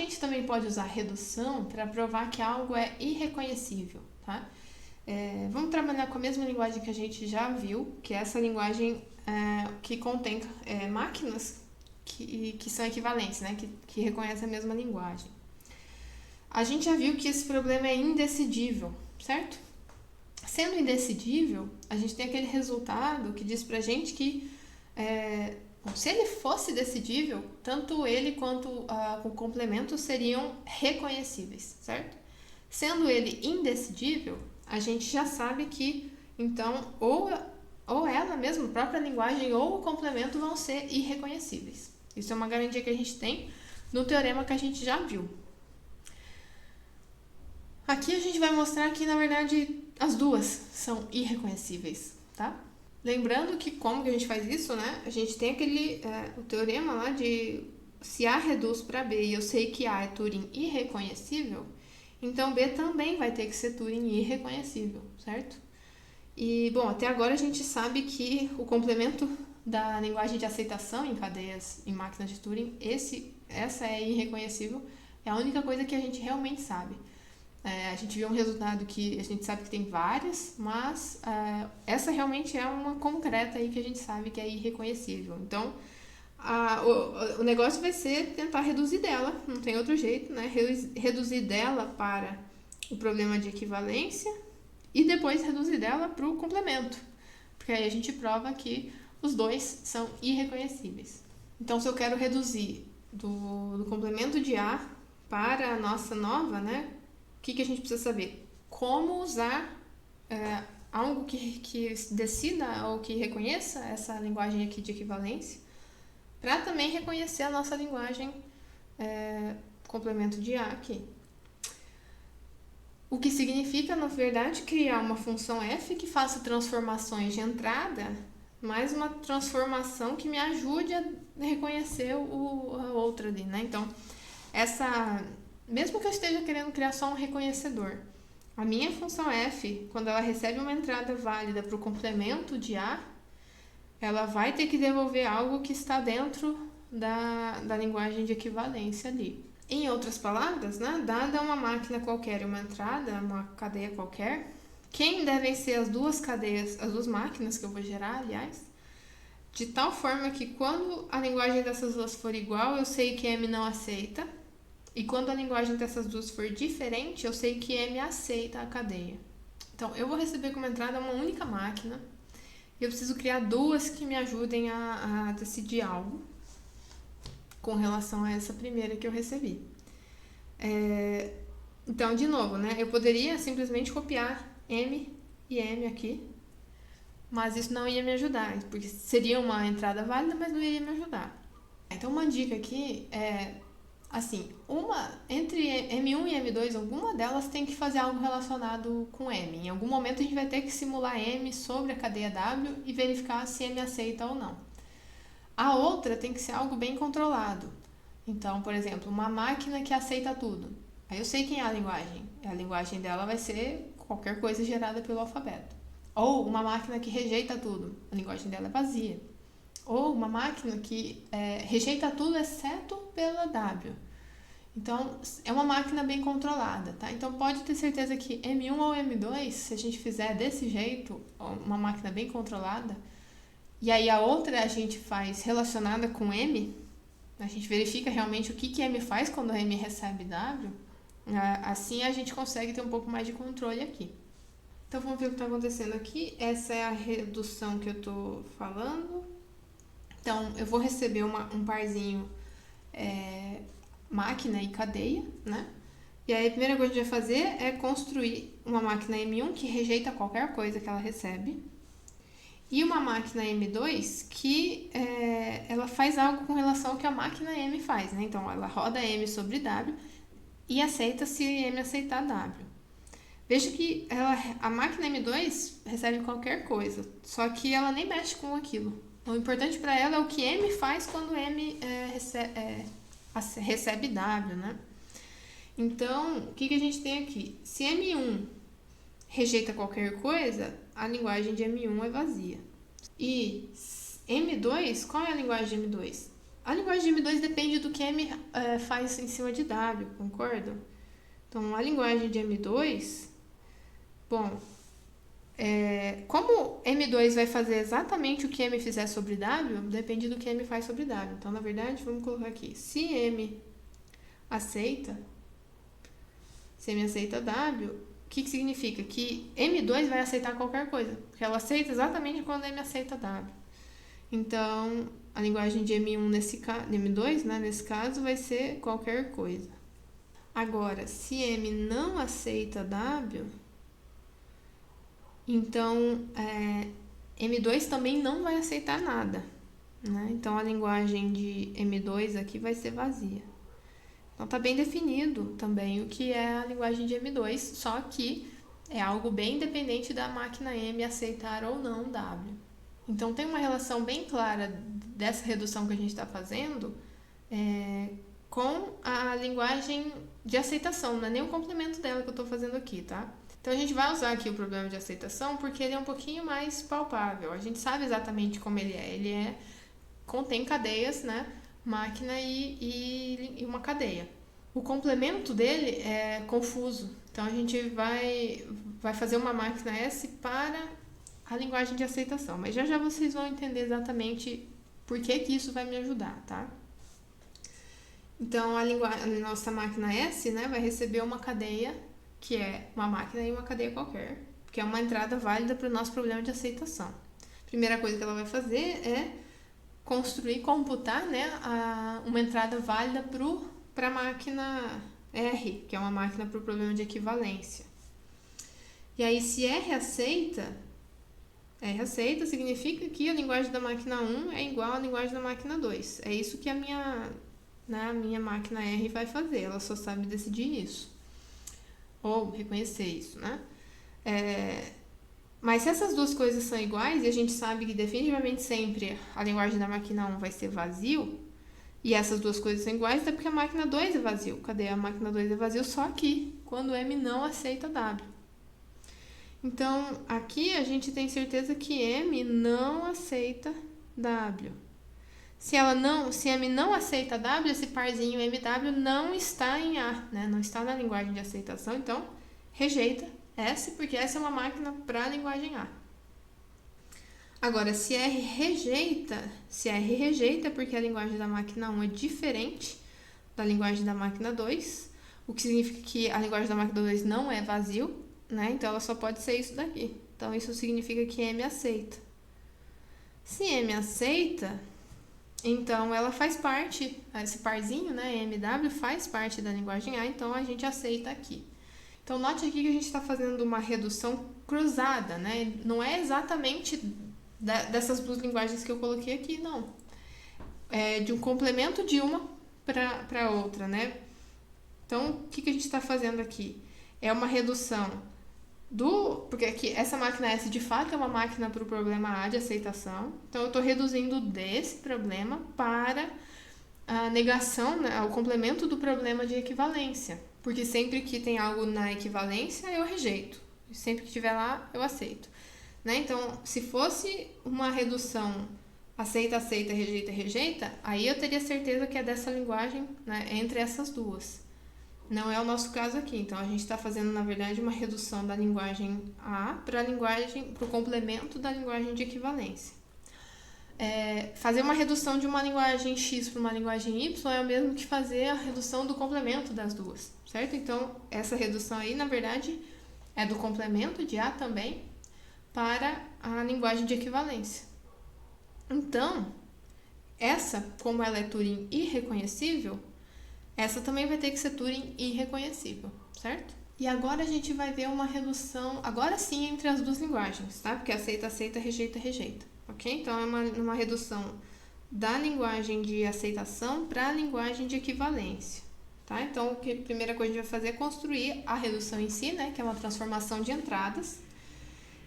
gente também pode usar redução para provar que algo é irreconhecível, tá? Vamos trabalhar com a mesma linguagem que a gente já viu, que é essa linguagem que contém máquinas que são equivalentes, né? Que reconhecem a mesma linguagem. A gente já viu que esse problema é indecidível, certo? Sendo indecidível, a gente tem aquele resultado que diz pra gente que se ele fosse decidível, tanto ele quanto o complemento seriam reconhecíveis, certo? Sendo ele indecidível, a gente já sabe que, então, ou ela mesma, a própria linguagem, ou o complemento vão ser irreconhecíveis. Isso é uma garantia que a gente tem no teorema que a gente já viu. Aqui a gente vai mostrar que, na verdade, as duas são irreconhecíveis, tá? Lembrando que como que a gente faz isso, né? A gente tem o teorema lá de se A reduz para B e eu sei que A é Turing irreconhecível, então B também vai ter que ser Turing irreconhecível, certo? E, bom, até agora a gente sabe que o complemento da linguagem de aceitação em cadeias em máquinas de Turing, essa é irreconhecível, é a única coisa que a gente realmente sabe. A gente viu um resultado que a gente sabe que tem várias, mas essa realmente é uma concreta aí que a gente sabe que é irreconhecível. Então, o negócio vai ser tentar reduzir dela, não tem outro jeito, né? Reduzir dela para o problema de equivalência e depois reduzir dela para o complemento, porque aí a gente prova que os dois são irreconhecíveis. Então, se eu quero reduzir do complemento de A para a nossa nova, né? O que a gente precisa saber? Como usar algo que decida ou que reconheça essa linguagem aqui de equivalência para também reconhecer a nossa linguagem complemento de A aqui. O que significa, na verdade, criar uma função f que faça transformações de entrada, mais uma transformação que me ajude a reconhecer a outra ali, né? Então, mesmo que eu esteja querendo criar só um reconhecedor, a minha função f, quando ela recebe uma entrada válida para o complemento de A, ela vai ter que devolver algo que está dentro da linguagem de equivalência ali. Em outras palavras, né, dada uma máquina qualquer e uma entrada, uma cadeia qualquer, quem devem ser as duas máquinas que eu vou gerar, aliás, de tal forma que quando a linguagem dessas duas for igual, eu sei que M não aceita, e quando a linguagem dessas duas for diferente, eu sei que M aceita a cadeia. Então, eu vou receber como entrada uma única máquina e eu preciso criar duas que me ajudem a decidir algo com relação a essa primeira que eu recebi. Então, de novo, né? Eu poderia simplesmente copiar M e M aqui, mas isso não ia me ajudar, porque seria uma entrada válida, mas não ia me ajudar. Então, uma dica aqui é assim, entre M1 e M2, alguma delas tem que fazer algo relacionado com M. Em algum momento a gente vai ter que simular M sobre a cadeia W e verificar se M aceita ou não. A outra tem que ser algo bem controlado. Então, por exemplo, uma máquina que aceita tudo. Aí eu sei quem é a linguagem. A linguagem dela vai ser qualquer coisa gerada pelo alfabeto. Ou uma máquina que rejeita tudo. A linguagem dela é vazia. Ou uma máquina que rejeita tudo exceto pela W. Então, é uma máquina bem controlada, tá? Então, pode ter certeza que M1 ou M2, se a gente fizer desse jeito, uma máquina bem controlada, e aí a outra a gente faz relacionada com M, a gente verifica realmente o que M faz quando M recebe W, assim a gente consegue ter um pouco mais de controle aqui. Então, vamos ver o que está acontecendo aqui. Essa é a redução que eu estou falando. Então, eu vou receber um parzinho máquina e cadeia, né? E aí a primeira coisa que a gente vai fazer é construir uma máquina M1 que rejeita qualquer coisa que ela recebe e uma máquina M2 que ela faz algo com relação ao que a máquina M faz, né? Então, ela roda M sobre W e aceita se M aceitar W. Veja que a máquina M2 recebe qualquer coisa, só que ela nem mexe com aquilo. O importante para ela é o que M faz quando M recebe W, né? Então, o que a gente tem aqui? Se M1 rejeita qualquer coisa, a linguagem de M1 é vazia. E M2, qual é a linguagem de M2? A linguagem de M2 depende do que M faz em cima de W, concorda? Então, a linguagem de M2, bom, como M2 vai fazer exatamente o que M fizer sobre W, depende do que M faz sobre W. Então, na verdade, vamos colocar aqui, se M aceita W, o que significa? Que M2 vai aceitar qualquer coisa, porque ela aceita exatamente quando M aceita W. Então, a linguagem de M1 M2, né, nesse caso, vai ser qualquer coisa. Agora, se M não aceita W, então M2 também não vai aceitar nada, né? Então, a linguagem de M2 aqui vai ser vazia. Então, está bem definido também o que é a linguagem de M2, só que é algo bem independente da máquina M aceitar ou não W. Então, tem uma relação bem clara dessa redução que a gente está fazendo com a linguagem de aceitação, não é nem um complemento dela que eu estou fazendo aqui, tá? Então, a gente vai usar aqui o problema de aceitação porque ele é um pouquinho mais palpável. A gente sabe exatamente como ele é. Ele contém cadeias, né? Máquina e uma cadeia. O complemento dele é confuso. Então, a gente vai fazer uma máquina S para a linguagem de aceitação. Mas já vocês vão entender exatamente por que isso vai me ajudar, tá? Então, a nossa máquina S, né, vai receber uma cadeia, que é uma máquina e uma cadeia qualquer, que é uma entrada válida para o nosso problema de aceitação. A primeira coisa que ela vai fazer é computar, né, uma entrada válida para a máquina R, que é uma máquina para o problema de equivalência. E aí, se R aceita significa que a linguagem da máquina 1 é igual à linguagem da máquina 2. É isso que a minha máquina R vai fazer, ela só sabe decidir isso. Ou reconhecer isso, né? Mas se essas duas coisas são iguais, e a gente sabe que definitivamente sempre a linguagem da máquina 1 vai ser vazio, e essas duas coisas são iguais, é porque a máquina 2 é vazio. Cadê? A máquina 2 é vazio só aqui, quando M não aceita W. Então, aqui a gente tem certeza que M não aceita W. Se M não aceita W, esse parzinho MW não está em A, né? Não está na linguagem de aceitação, então rejeita S, porque essa é uma máquina para a linguagem A. Agora, se R rejeita, porque a linguagem da máquina 1 é diferente da linguagem da máquina 2, o que significa que a linguagem da máquina 2 não é vazio, né? Então, ela só pode ser isso daqui. Então, isso significa que M aceita. Se M aceita, então ela faz parte, esse parzinho, né, MW, faz parte da linguagem A, então a gente aceita aqui. Então, note aqui que a gente está fazendo uma redução cruzada, né? Não é exatamente dessas duas linguagens que eu coloquei aqui, não. É de um complemento de uma para outra, né? Então, o que a gente está fazendo aqui? É uma redução porque aqui, essa máquina S de fato é uma máquina para o problema A de aceitação. Então, eu estou reduzindo desse problema para a negação, né, o complemento do problema de equivalência. Porque sempre que tem algo na equivalência, eu rejeito. Sempre que estiver lá, eu aceito. Né? Então, se fosse uma redução aceita, rejeita, rejeita, aí eu teria certeza que é dessa linguagem, né, entre essas duas. Não é o nosso caso aqui. Então, a gente está fazendo, na verdade, uma redução da linguagem A para o complemento da linguagem de equivalência. Fazer uma redução de uma linguagem X para uma linguagem Y é o mesmo que fazer a redução do complemento das duas, certo? Então, essa redução aí, na verdade, é do complemento de A também para a linguagem de equivalência. Então, essa, como ela é Turing irreconhecível, essa também vai ter que ser Turing irreconhecível, certo? E agora a gente vai ver uma redução, agora sim, entre as duas linguagens, tá? Porque aceita, rejeita, rejeita, ok? Então, é uma redução da linguagem de aceitação para a linguagem de equivalência, tá? Então, a primeira coisa que a gente vai fazer é construir a redução em si, né? Que é uma transformação de entradas.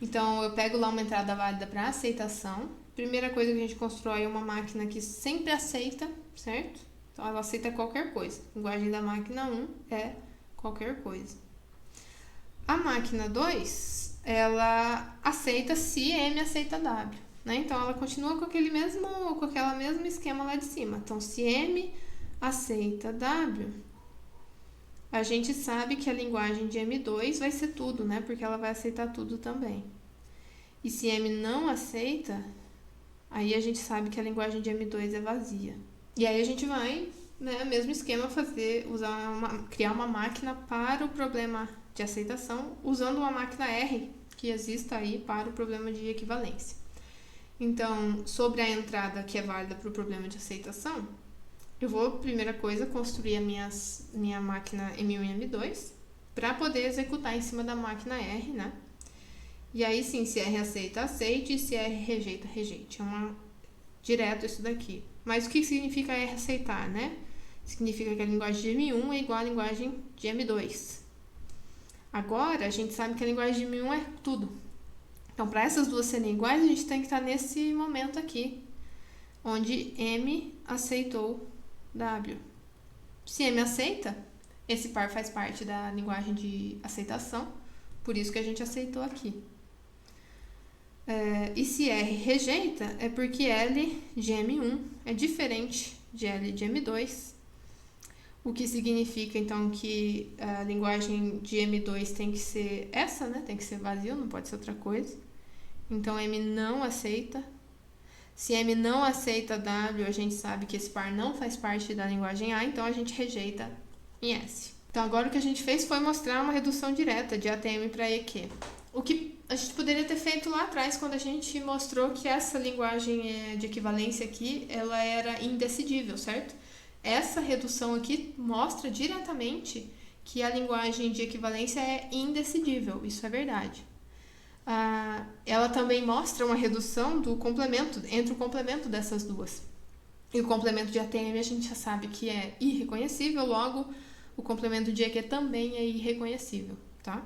Então, eu pego lá uma entrada válida para aceitação. Primeira coisa que a gente constrói é uma máquina que sempre aceita, certo? Então, ela aceita qualquer coisa. A linguagem da máquina 1 é qualquer coisa. A máquina 2, ela aceita se M aceita W. né? Então, ela continua com aquele mesmo esquema lá de cima. Então, se M aceita W, a gente sabe que a linguagem de M2 vai ser tudo, né? Porque ela vai aceitar tudo também. E se M não aceita, aí a gente sabe que a linguagem de M2 é vazia. E aí a gente vai, né, mesmo esquema, criar uma máquina para o problema de aceitação, usando uma máquina R que exista aí para o problema de equivalência. Então, sobre a entrada que é válida para o problema de aceitação, eu vou, primeira coisa, construir a minha máquina M1 e M2 para poder executar em cima da máquina R, né? E aí sim, se R aceita, aceite, e se R rejeita, rejeite. Direto isso daqui. Mas o que significa R aceitar, né? Significa que a linguagem de M1 é igual à linguagem de M2. Agora, a gente sabe que a linguagem de M1 é tudo. Então, para essas duas serem iguais, a gente tem que estar nesse momento aqui, onde M aceitou W. Se M aceita, esse par faz parte da linguagem de aceitação, por isso que a gente aceitou aqui. E se R rejeita, é porque L de M1 é diferente de L de M2, o que significa, então, que a linguagem de M2 tem que ser essa, né? Tem que ser vazio, não pode ser outra coisa. Então, M não aceita. Se M não aceita W, a gente sabe que esse par não faz parte da linguagem A, então a gente rejeita em S. Então, agora o que a gente fez foi mostrar uma redução direta de ATM para EQ. O que a gente poderia ter feito lá atrás, quando a gente mostrou que essa linguagem de equivalência aqui, ela era indecidível, certo? Essa redução aqui mostra diretamente que a linguagem de equivalência é indecidível, isso é verdade. Ela também mostra uma redução do complemento, entre o complemento dessas duas. E o complemento de ATM a gente já sabe que é irreconhecível, logo o complemento de EQ também é irreconhecível, tá?